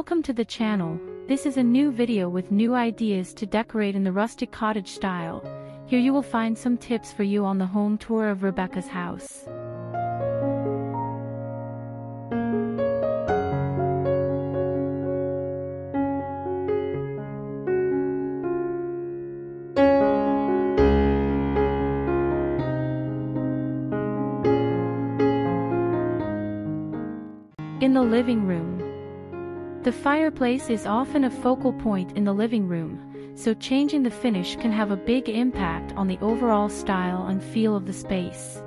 Welcome to the channel. This is a new video with new ideas to decorate in the rustic cottage style. Here you will find some tips for you on the home tour of Rebecca's house. In the living room. The fireplace is often a focal point in the living room, so changing the finish can have a big impact on the overall style and feel of the space.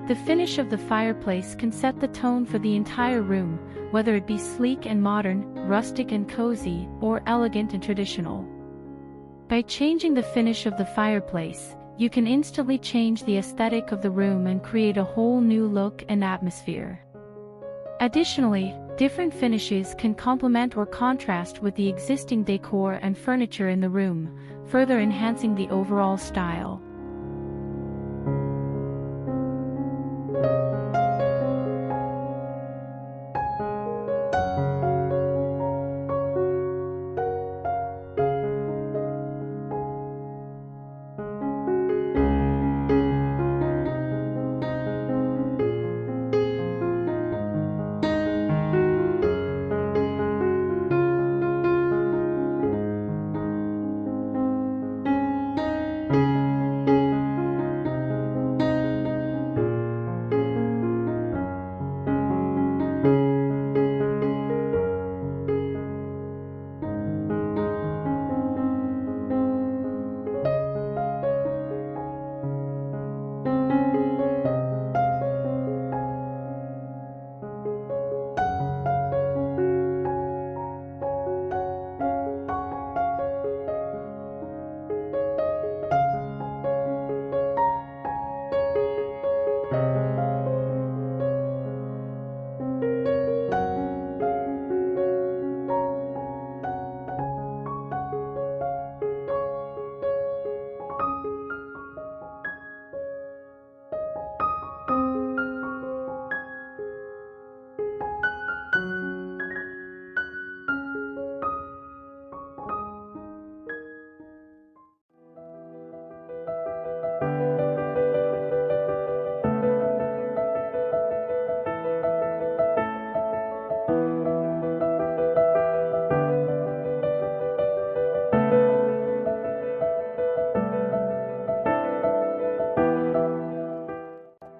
The finish of the fireplace can set the tone for the entire room, whether it be sleek and modern, rustic and cozy, or elegant and traditional. By changing the finish of the fireplace, you can instantly change the aesthetic of the room and create a whole new look and atmosphere. Additionally, different finishes can complement or contrast with the existing decor and furniture in the room, further enhancing the overall style.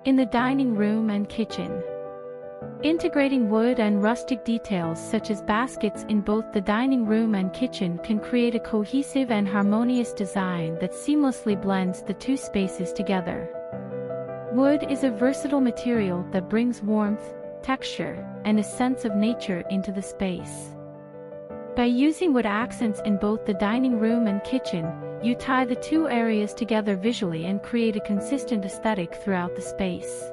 In the dining room and kitchen. Integrating wood and rustic details such as baskets in both the dining room and kitchen can create a cohesive and harmonious design that seamlessly blends the two spaces together. Wood is a versatile material that brings warmth, texture, and a sense of nature into the space. By using wood accents in both the dining room and kitchen, you tie the two areas together visually and create a consistent aesthetic throughout the space.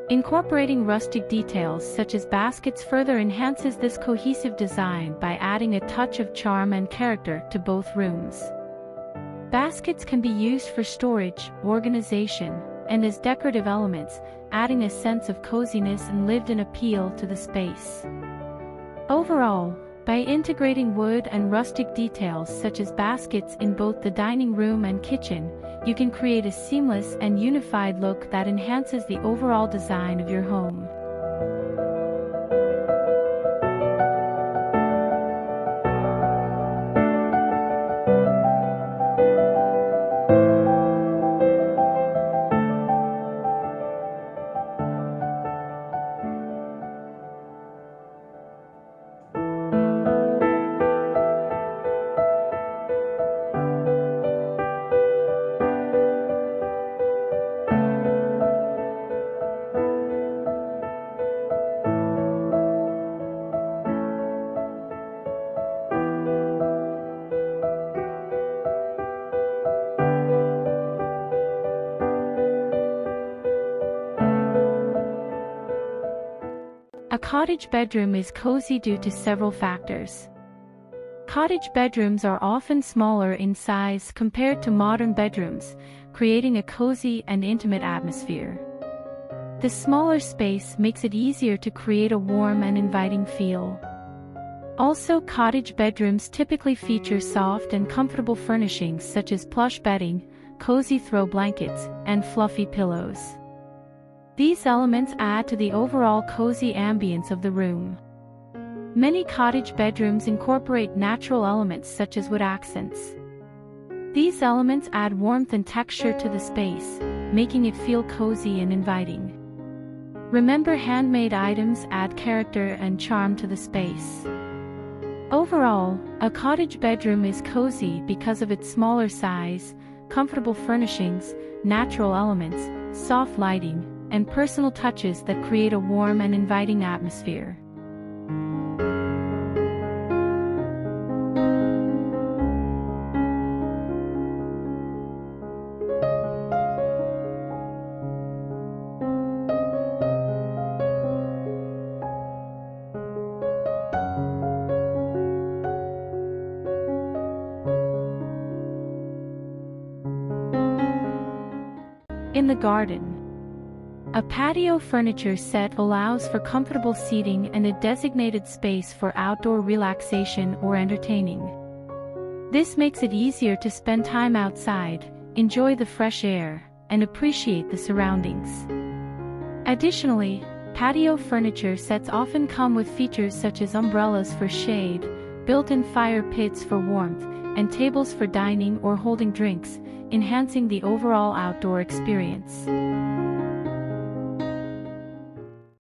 Incorporating rustic details such as baskets further enhances this cohesive design by adding a touch of charm and character to both rooms. Baskets can be used for storage, organization, and as decorative elements, adding a sense of coziness and lived-in appeal to the space. Overall, by integrating wood and rustic details such as baskets in both the dining room and kitchen, you can create a seamless and unified look that enhances the overall design of your home. A cottage bedroom is cozy due to several factors. Cottage bedrooms are often smaller in size compared to modern bedrooms, creating a cozy and intimate atmosphere. The smaller space makes it easier to create a warm and inviting feel. Also, cottage bedrooms typically feature soft and comfortable furnishings such as plush bedding, cozy throw blankets, and fluffy pillows. These elements add to the overall cozy ambience of the room. Many cottage bedrooms incorporate natural elements such as wood accents. These elements add warmth and texture to the space, making it feel cozy and inviting. Remember, handmade items add character and charm to the space. Overall, a cottage bedroom is cozy because of its smaller size, comfortable furnishings, natural elements, soft lighting, and personal touches that create a warm and inviting atmosphere. In the garden, a patio furniture set allows for comfortable seating and a designated space for outdoor relaxation or entertaining. This makes it easier to spend time outside, enjoy the fresh air, and appreciate the surroundings. Additionally, patio furniture sets often come with features such as umbrellas for shade, built-in fire pits for warmth, and tables for dining or holding drinks, enhancing the overall outdoor experience.